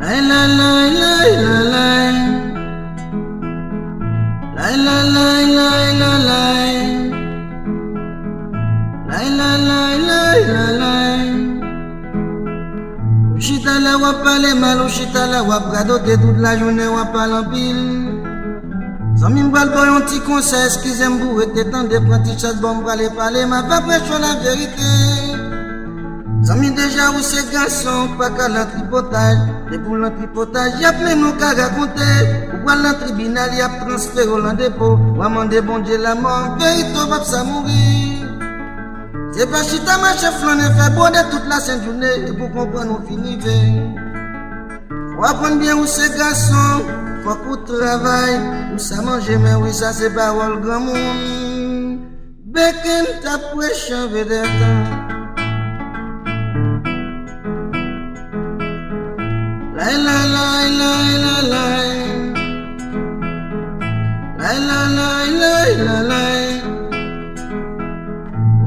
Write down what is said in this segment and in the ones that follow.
La la la la la la. La la la la la la. La la la la la la. Chita la wa parler mal, chita la wa bradoter toute la journée wa parler en pile. Zami m'bral boy un petit conseil, excusez-moi, était temps de prendre chasse bon m'bral parler, m'a pas prêché la vérité. Zami déjà où ces garçons, pas qu'à l'entripotage, et pour l'entripotage, y'a plein nous qu'à raconter. Ou à l'entribunal, y'a transféré au dépôt, ou à demander bon Dieu la mort, vérité va ça mourir. C'est pas chita ma chef, l'on est fait beau de toute la sainte journée, et pour comprendre on finit bien. Faut apprendre bien où ces garçons, faut qu'on travaille, où ça mange, mais oui ça c'est parole grand monde. Beken ta prêche en vedette. La la la la la la. La la la la la la.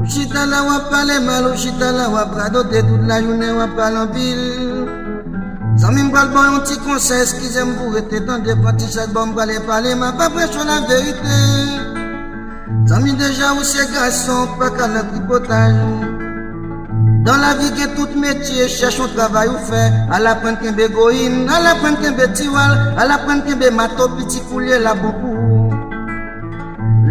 Chita la wa parler mal, chita la wa bradoter toute la journée wa parler en pile. Zami m'bral bon un petit conseil, excusez-moi, était temps de prendre chaque bon m'bral parler, m'a pas prêché la vérité. Zami déjà où ces garçons, pas qu'à l'entripotage. Dans la vie que tout métier cherche un travail ou fait, à la peine qu'un bégoïne, à la peine qu'un bétiwal, à la peine qu'un bémato, petit coulier la beaucoup.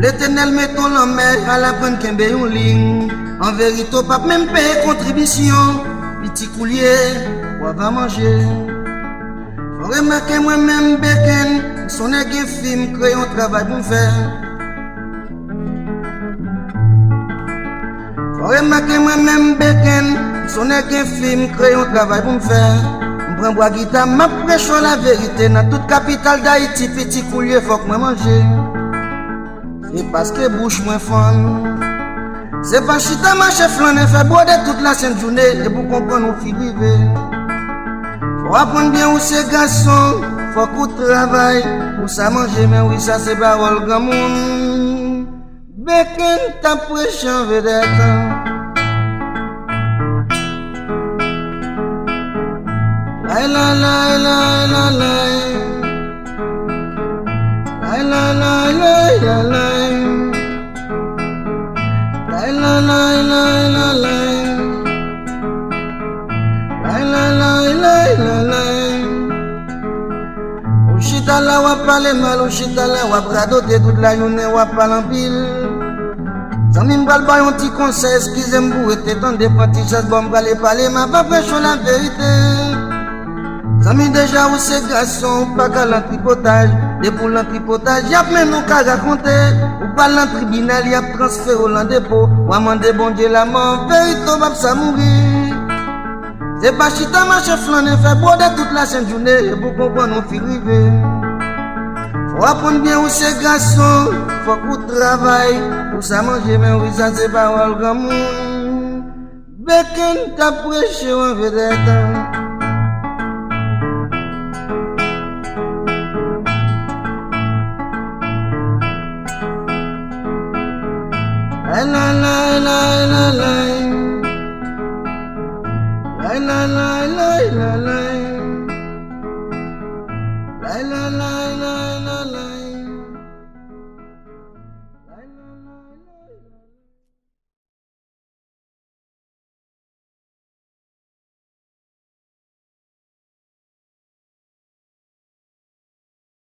L'éternel met ton l'homme, à la peine qu'un béon ligne. En vérité, pas même payer contribution, petit coulier, on va manger. Faut remarquer moi-même, Beken, son équipe film, créer un travail pour faire. Faut remarquer moi-même Beken, son équipe film, créer un travail pour me faire. M'prends bois guitare, m'a prêche la vérité. Dans toute capitale d'Haïti, petit coulier, faut que moi manger. C'est parce que bouche moins fun. C'est pas chita ma chef, l'on est fait beau de toute la sainte journée. Et pour comprendre, on finit vivre. Faut apprendre bien où ces garçons, faut qu'on travaille, où ça manger, mais oui, ça c'est parole grand monde. Beken ta prêche en vedette. La la la la la la. La la la la la la. La la la la la la. La la la la la la. Chita la wa parler mal, chita la wa bradoter toute la journée wa parler en pile. Zami m'bral boy un petit conseil, excusez-moi, était temps de prendre chasse bon m'bral parler, m'a pas prêché la vérité. Zami déjà où ces garçons, pas qu'à l'entripotage, et pour l'entripotage, y'a même nous qu'à raconter. Ou pas l'entribunal, y'a transféré au dépôt, ou à demander bon Dieu la mort, vérité va ça mourir. C'est pas chita ma chef, l'on est fait beau de toute la sainte journée, et pour comprendre on finit vivre. Faut apprendre bien où ces garçons, faut qu'on travaille, où ça manger, mais oui ça c'est parole grand monde. Beken ta prêché en vedette. La la la la la la.